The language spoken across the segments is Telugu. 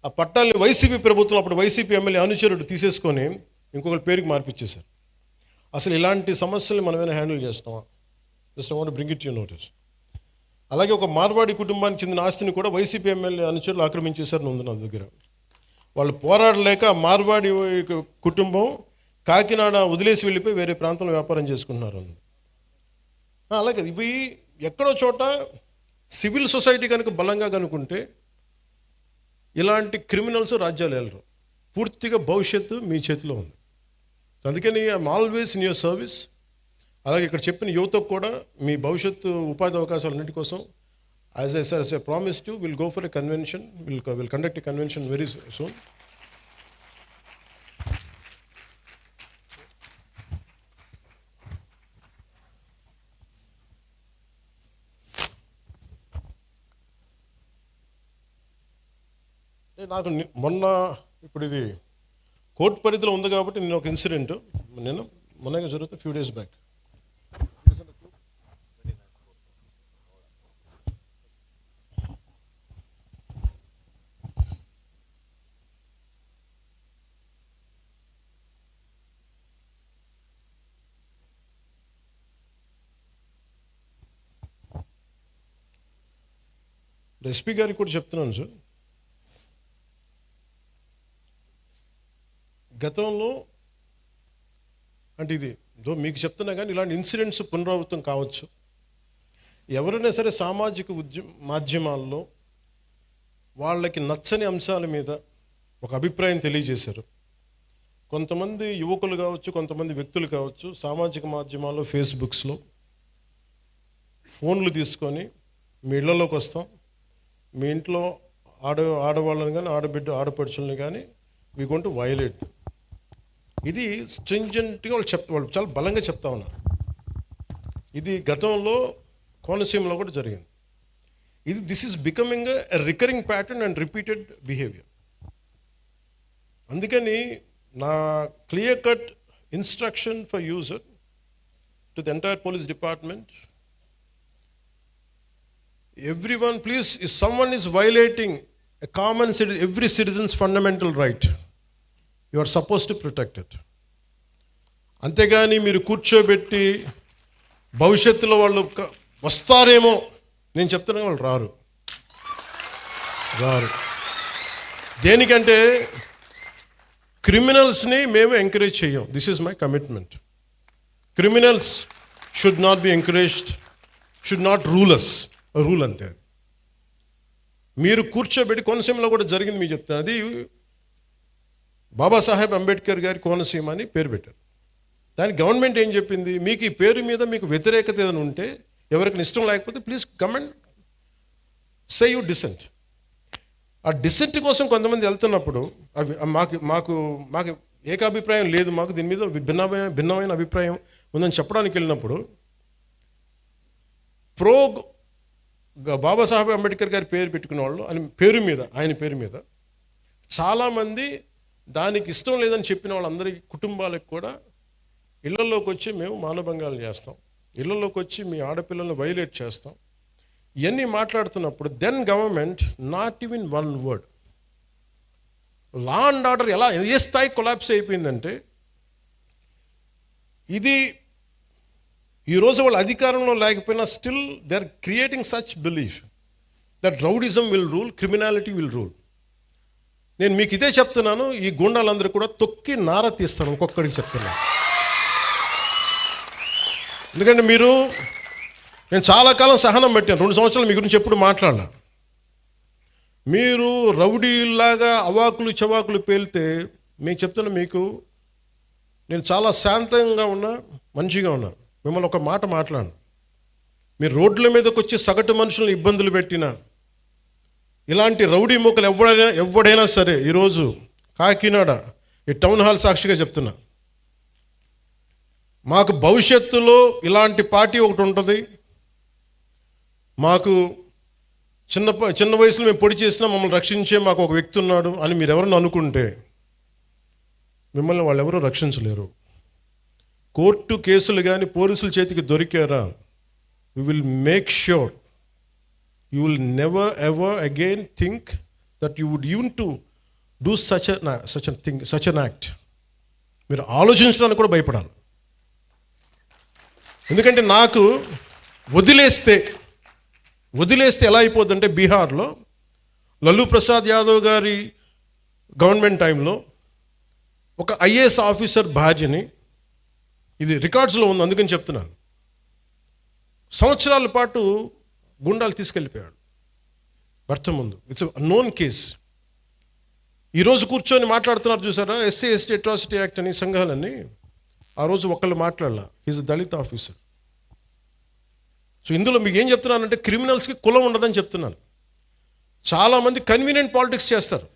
ఆ పట్టాలని వైసీపీ ప్రభుత్వం అప్పుడు వైసీపీ ఎమ్మెల్యే అనుచరుడు తీసేసుకొని ఇంకొకరి పేరుకి మార్పిచ్చేశారు. అసలు ఇలాంటి సమస్యలు మనమేనా హ్యాండిల్ చేస్తామా? Just I want bring it you notice. అలాగే ఒక మార్వాడి కుటుంబానికి చెందిన ఆస్తిని కూడా వైసీపీ ఎమ్మెల్యే అనుచరులు ఆక్రమించేశారని ఉంది నా దగ్గర. వాళ్ళు పోరాడలేక మార్వాడి కుటుంబం కాకినాడ వదిలేసి వెళ్ళిపోయి వేరే ప్రాంతంలో వ్యాపారం చేసుకుంటున్నారు. అలాగే ఇవి ఎక్కడో చోట సివిల్ సొసైటీ కనుక బలంగా కనుకుంటే ఇలాంటి క్రిమినల్స్ రాజ్యాలు వెళ్ళరు. పూర్తిగా భవిష్యత్తు మీ చేతిలో ఉంది. అందుకని I'm always in your service. అలాగే ఇక్కడ చెప్పిన యువతకు కూడా మీ భవిష్యత్తు ఉపాధి అవకాశాలన్నింటి కోసం as I promised you will go for a convention, will conduct a convention very soon. నాకు మొన్న ఇప్పుడు ఇది కోర్టు పరిధిలో ఉంది కాబట్టి నేను ఒక ఇన్సిడెంట్ మొన్నగా జరుగుతుంది ఫ్యూ డేస్ బ్యాక్. ఎస్పీ గారికి కూడా చెప్తున్నాను సార్, గతంలో అంటే ఇది మీకు చెప్తున్నా కానీ ఇలాంటి ఇన్సిడెంట్స్ పునరావృతం కావచ్చు. ఎవరైనా సరే సామాజిక మాధ్యమాల్లో వాళ్ళకి నచ్చని అంశాల మీద ఒక అభిప్రాయం తెలియజేశారు. కొంతమంది యువకులు కావచ్చు, కొంతమంది వ్యక్తులు కావచ్చు, సామాజిక మాధ్యమాల్లో ఫేస్బుక్స్లో ఫోన్లు తీసుకొని మీ ఇళ్లలోకి వస్తాం, మీ ఇంట్లో ఆడవాళ్ళని కానీ ఆడపడుచుల్ని కానీ వీ గోయింగ్ టు వయలేట్. ఇది స్ట్రింజెంట్గా వాళ్ళు చాలా బలంగా చెప్తా ఉన్నారు. ఇది గతంలో కోనసీమలో కూడా జరిగింది. This is becoming a recurring pattern and repeated behaviour. అందుకని నా clear cut instruction for user to the entire police department, everyone please, if someone is violating a common every citizen's fundamental right, you are supposed to protect it. అంతేగాని మీరు కూర్చోబెట్టి భవిష్యత్తులో వాళ్ళు వస్తారేమో, నేను చెప్తున్నా వాళ్ళు రారు. దేనికంటే క్రిమినల్స్ని మేము ఎంకరేజ్ చేయం. This is my commitment. Criminals should not be encouraged, should not rule అంతే. మీరు కూర్చోబెట్టి కోనసీమలో కూడా జరిగింది మీకు చెప్తాను. అది బాబాసాహెబ్ అంబేద్కర్ గారి కోనసీమ అని పేరు పెట్టారు. దానికి గవర్నమెంట్ ఏం చెప్పింది, మీకు ఈ పేరు మీద మీకు వ్యతిరేకత ఏదైనా ఉంటే, ఎవరికి ఇష్టం లేకపోతే please come and say you decent. ఆ డిసెంట్ కోసం కొంతమంది వెళ్తున్నప్పుడు మాకు ఏకాభిప్రాయం లేదు, మాకు దీని మీద భిన్నమైన అభిప్రాయం ఉందని చెప్పడానికి వెళ్ళినప్పుడు బాబాసాహెబ్ అంబేద్కర్ గారి పేరు పెట్టుకున్న వాళ్ళు ఆయన పేరు మీద చాలామంది దానికి ఇష్టం లేదని చెప్పిన వాళ్ళందరి కుటుంబాలకు కూడా ఇళ్లలోకి వచ్చి మేము మానభంగాలు చేస్తాం, ఇళ్లలోకి వచ్చి మీ ఆడపిల్లలను వైలేట్ చేస్తాం, ఇవన్నీ మాట్లాడుతున్నప్పుడు then government not even one word. Law and order ఏ స్థాయి కొలాప్స్ అయిపోయిందంటే, ఇది ఈరోజు వాళ్ళు అధికారంలో లేకపోయినా still they are creating such belief that rowdyism will rule, criminality will rule. నేను మీకు ఇదే చెప్తున్నాను, ఈ గుండాలందరూ కూడా తొక్కి నార తీస్తాను, ఒక్కొక్కడికి చెప్తున్నాను. ఎందుకంటే నేను చాలా కాలం సహనం పెట్టాను, 2 సంవత్సరాలు మీ గురించి ఎప్పుడు మాట్లాడలా. మీరు రౌడీలాగా అవాకులు చవాకులు పేలితే మీకు చెప్తున్నా, నేను చాలా శాంతంగా ఉన్నా, మంచిగా ఉన్నా. మిమ్మల్ని ఒక మాట మాట్లాడను. మీరు రోడ్ల మీదకి వచ్చి సగటు మనుషులను ఇబ్బందులు పెట్టినా, ఇలాంటి రౌడీ మూకలు ఎవడైనా సరే, ఈరోజు కాకినాడ ఈ టౌన్ హాల్ సాక్షిగా చెప్తున్నా, మాకు భవిష్యత్తులో ఇలాంటి పార్టీ ఒకటి ఉంటుంది. మాకు చిన్న వయసులో మేము పొడి చేసినా మమ్మల్ని రక్షించే మాకు ఒక వ్యక్తి ఉన్నాడు అని మీరు ఎవరన్నా అనుకుంటే, మిమ్మల్ని వాళ్ళు ఎవరూ రక్షించలేరు. కోర్టు కేసులు కానీ పోలీసుల చేతికి దొరికారా, we will make sure you will never ever again think that you would even to do such an act. మీరు ఆలోచించడానికి కూడా భయపడాలి. ఎందుకంటే నాకు వదిలేస్తే ఎలా అయిపోద్దంటే, బీహార్లో లల్లూ ప్రసాద్ యాదవ్ గారి గవర్నమెంట్ టైంలో ఒక ఐఏఎస్ ఆఫీసర్ భార్యని, ఇది రికార్డ్స్లో ఉంది అందుకని చెప్తున్నాను, సంవత్సరాల పాటు గుండాలు తీసుకెళ్ళిపోయాడు భర్త ముందు. It's known case. ఈరోజు కూర్చొని మాట్లాడుతున్నారు చూసారా, ఎస్సీ ఎస్టీ అట్రాసిటీ యాక్ట్ అని సంఘాలన్నీ. ఆ రోజు ఒకళ్ళు మాట్లాడాల. Is Dalit officer. సో ఇందులో మీకు ఏం చెప్తున్నానంటే, క్రిమినల్స్కి కులం ఉండదని చెప్తున్నాను. చాలామంది కన్వీనియంట్ పాలిటిక్స్ చేస్తారు.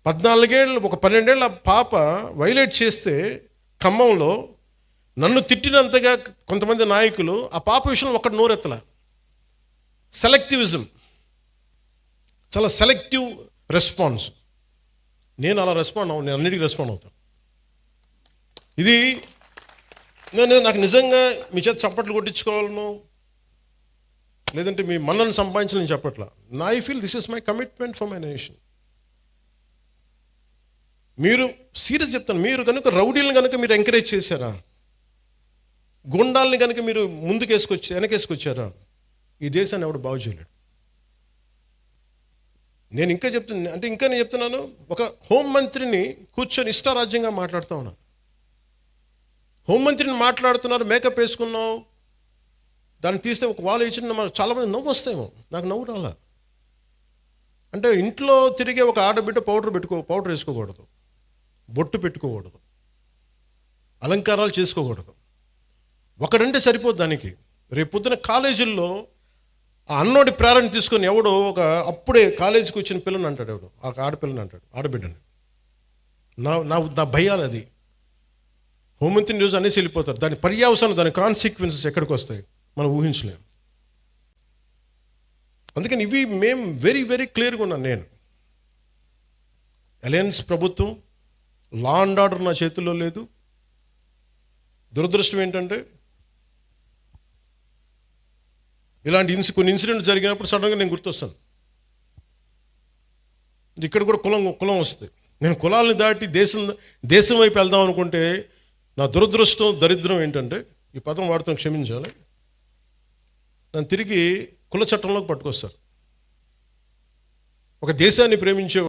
14 ఏళ్ళు, ఒక 12 ఏళ్ళ పాప వైలేట్ చేస్తే ఖమ్మంలో నన్ను తిట్టినంతగా కొంతమంది నాయకులు ఆ పాప విషయంలో ఒక్కటి నోరెత్తల. సెలెక్టివిజం, చాలా సెలెక్టివ్ రెస్పాన్స్. నేను అలా రెస్పాండ్ నేను అన్నిటికీ రెస్పాండ్ అవుతాను. ఇది నాకు నిజంగా మీ చేత చప్పట్లు కొట్టించుకోవాలను, లేదంటే మీ మన్నను సంపాదించాలని చెప్పట్లా. I feel this is my commitment for my nation. మీరు సీరియస్ చెప్తాను, మీరు కనుక రౌడీలను కనుక మీరు ఎంకరేజ్ చేశారా, గుండాలని కనుక మీరు వెనకేసుకొచ్చారా, ఈ దేశాన్ని ఎవడు బాగు చేయలేడు. నేను చెప్తున్నాను, ఒక హోంమంత్రిని కూర్చొని ఇష్టారాజ్యంగా మాట్లాడుతూ ఉన్నాను. హోంమంత్రిని మాట్లాడుతున్నారు, మేకప్ వేసుకున్నావు, దాన్ని తీస్తే ఒక వాళ్ళు ఇచ్చిన చాలామంది నవ్వు వస్తాయేమో. నాకు నవ్వు రాలా. అంటే ఇంట్లో తిరిగే ఒక ఆడబిడ్డ పౌడర్ వేసుకోకూడదు, బొట్టు పెట్టుకోకూడదు, అలంకారాలు చేసుకోకూడదు. ఒకడంటే సరిపోద్ది దానికి. రేపు పొద్దున కాలేజీల్లో ఆ అన్నోడి ప్రేరణ తీసుకొని ఎవడో ఒక అప్పుడే కాలేజీకి వచ్చిన పిల్లని అంటాడు, ఎవడో ఆ ఆడపిల్లని అంటాడు, ఆడబిడ్డని. నా భయాలు అది. హోంమంత్రి న్యూస్ అనేసి వెళ్ళిపోతారు. దాని పర్యావసానం, దాని కాన్సిక్వెన్సెస్ ఎక్కడికి వస్తాయి మనం ఊహించలేము. అందుకని ఇవి మేము వెరీ వెరీ క్లియర్గా ఉన్నాను. నేను అలయన్స్ ప్రభుత్వం, లా అండ్ ఆర్డర్ నా చేతుల్లో లేదు. దురదృష్టం ఏంటంటే, ఇలాంటి కొన్ని ఇన్సిడెంట్ జరిగినప్పుడు సడన్గా నేను గుర్తొస్తాను. ఇక్కడ కూడా కులం వస్తుంది. నేను కులాలను దాటి దేశం వైపు వెళ్దాం అనుకుంటే, నా దురదృష్టం దరిద్రం ఏంటంటే, ఈ పదం వాడుతాం క్షమించాలి, నన్ను తిరిగి కుల చట్టంలోకి పట్టుకొస్తారు. ఒక దేశాన్ని ప్రేమించే